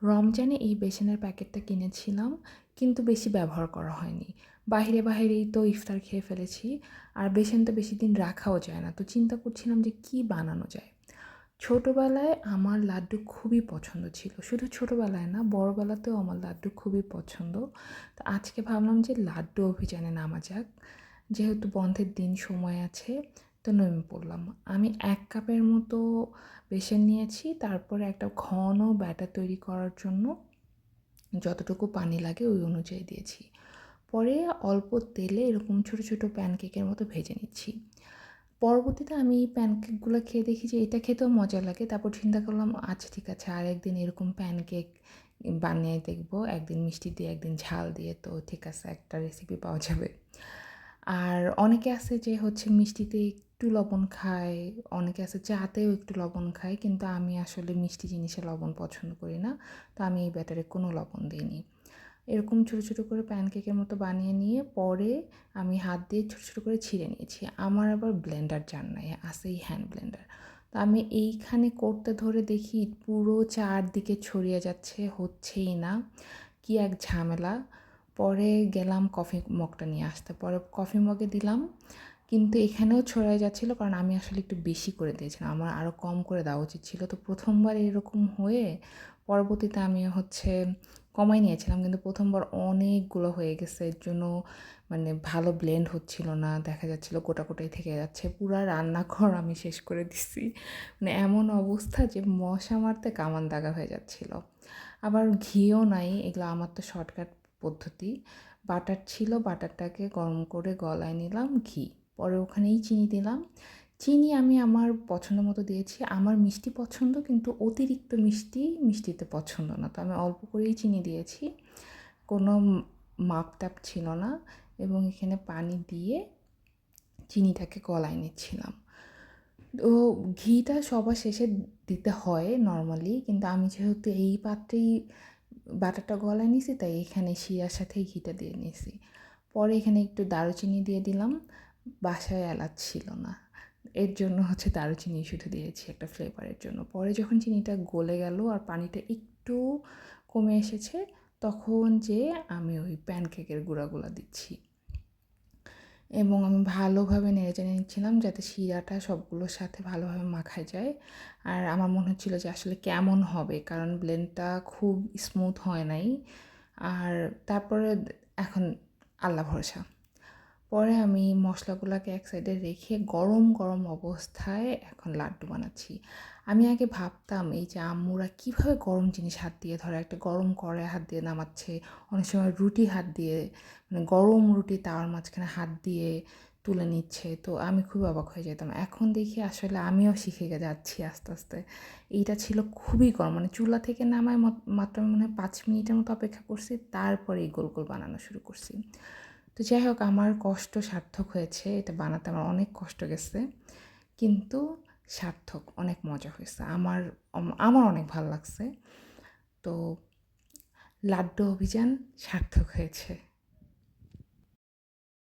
রমজানে এই বেসনের প্যাকেটটা কিনেছিলাম, কিন্তু বেশি ব্যবহার করা হয়নি। বাহিরেই তো ইফতার খেয়ে ফেলেছি। আর বেসন তো বেশি দিন রাখাও যায় না। তো চিন্তা করছিলাম যে কী বানানো যায়। ছোটোবেলায় আমার লাড্ডু খুবই পছন্দ ছিল। শুধু ছোটোবেলায় না, বড়বেলাতেও আমার লাড্ডু খুবই পছন্দ। তো আজকে ভাবলাম যে লাড্ডু অভিযানে নামা যাক। যেহেতু বন্ধের দিন সময় আছে, তো নেমে পড়লাম। আমি ১ কাপের মতো বেসন নিয়েছি। তারপরে একটা ঘন ব্যাটার তৈরি করার জন্য যতটুকু পানি লাগে ওই অনুযায়ী দিয়েছি। পরে অল্প তেলে এরকম ছোটো ছোটো প্যানকেকের মতো ভেজে নিচ্ছি। পরবর্তীতে আমি এই প্যানকেকগুলো খেয়ে দেখি যে এটা খেতেও মজা লাগে। তারপর চিন্তা করলাম, আচ্ছা ঠিক আছে, আরেকদিন এরকম প্যানকেক বানিয়ে দেখবো। একদিন মিষ্টি দিয়ে, একদিন ঝাল দিয়ে। তো ঠিক আছে, একটা রেসিপি পাওয়া যাবে। আর অনেকে আছে যে হচ্ছে মিষ্টিতে একটু লবণ খায়, অনেকে আছে চাতেও একটু লবণ খায়, কিন্তু আমি আসলে মিষ্টি জিনিসে লবণ পছন্দ করি না। তো আমি এই ব্যাটারে কোনো লবণ দিইনি। এরকম ছোটো ছোটো করে প্যানকেকের মতো বানিয়ে নিয়ে পরে আমি হাত দিয়ে ছোটো ছোটো করে ছিঁড়ে নিয়েছি। আমার আবার ব্লেন্ডার জার নাই, আছেই হ্যান্ড ব্লেন্ডার। তো আমি এইখানে করতে ধরে দেখি পুরো চারদিকে ছড়িয়ে যাচ্ছে, হচ্ছেই না। কি এক ঝামেলা! পরে গেলাম কফি মগটা নিয়ে আসতে। পরে কফি মগে দিলাম, কিন্তু এখানেও ছড়ায় যাচ্ছিলো, কারণ আমি আসলে একটু বেশি করে দিয়েছিলাম। আমার আরও কম করে দেওয়া উচিত ছিল। তো প্রথমবার এরকম হয়ে পরবর্তীতে আমি হচ্ছে কমাই নিয়েছিলাম, কিন্তু প্রথমবার অনেকগুলো হয়ে গেছে। এর জন্য মানে ভালো ব্লেন্ড হচ্ছিল না, দেখা যাচ্ছিলো গোটা গোটাই থেকে যাচ্ছে। পুরা রান্নাঘর আমি শেষ করে দিছি। মানে এমন অবস্থা যে মশা মারতে কামান দাগা হয়ে যাচ্ছিলো। আবার ঘিও নাই, এগুলো আমার তো শর্টকাট পদ্ধতি। বাটার ছিল, বাটারটাকে গরম করে গলায় নিলাম ঘি। পরে ওখানেই চিনি দিলাম। চিনি আমি আমার পছন্দ মতো দিয়েছি। আমার মিষ্টি পছন্দ, কিন্তু অতিরিক্ত মিষ্টিতে পছন্দ না। তো আমি অল্প করেই চিনি দিয়েছি। কোনো মাপ-টাপ ছিল না, এবং এখানে পানি দিয়ে চিনিটাকে গলায় নিচ্ছিলাম। তো ঘিটা সবার শেষে দিতে হয় নরমালি, কিন্তু আমি যেহেতু এই পাত্রেই বাটারটা গলায় নিছি, তাই এখানে শিরার সাথেই ঘিটা দিয়ে নিছি। পরে এখানে একটু দারুচিনি দিয়ে দিলাম। বাসায় এলাচ ছিল না, এর জন্য হচ্ছে দারুচিনি শুধু দিয়েছি একটা ফ্লেভারের জন্য। পরে যখন চিনিটা গলে গেল আর পানিটা একটু কমে এসেছে, তখন যেয়ে আমি ওই প্যানকেকের গুঁড়াগুলা দিচ্ছি, এবং আমি ভালোভাবে নেড়েচেড়ে নিচ্ছিলাম যাতে শিরাটা সবগুলোর সাথে ভালোভাবে মাখায় যায়। আর আমার মনে হচ্ছিল যে আসলে কেমন হবে, কারণ ব্লেন্ডটা খুব স্মুথ হয় নাই। আর তারপরে এখন আল্লাহ ভরসা। পরে আমি মশলাগুলোকে এক সাইডে রেখে গরম গরম অবস্থায় এখন লাড্ডু বানাচ্ছি। আমি আগে ভাবতাম এই যে আম্মুরা কীভাবে গরম জিনিস হাত দিয়ে ধরে, একটা গরম কড়াই হাত দিয়ে নামাচ্ছে, অনেক সময় রুটি হাত দিয়ে, মানে গরম রুটি তাওয়ার মাঝখানে হাত দিয়ে তুলে নিচ্ছে। তো আমি খুব অবাক হয়ে যেতাম। এখন দেখি আসলে আমিও শিখে যাচ্ছি আস্তে আস্তে। এইটা ছিল খুবই গরম, মানে চুলা থেকে নামায় মাত্র মনে হয় 5 মিনিটের মতো অপেক্ষা করছি, তারপরে এই গোল গোল বানানো শুরু করছি। তো যাই হোক, আমার কষ্ট সার্থক হয়েছে। এটা বানাতে আমার অনেক কষ্ট গেছে, কিন্তু সার্থক, অনেক মজা হয়েছে। আমার অনেক ভালো লাগছে। তো লাড্ডু অভিযান সার্থক হয়েছে।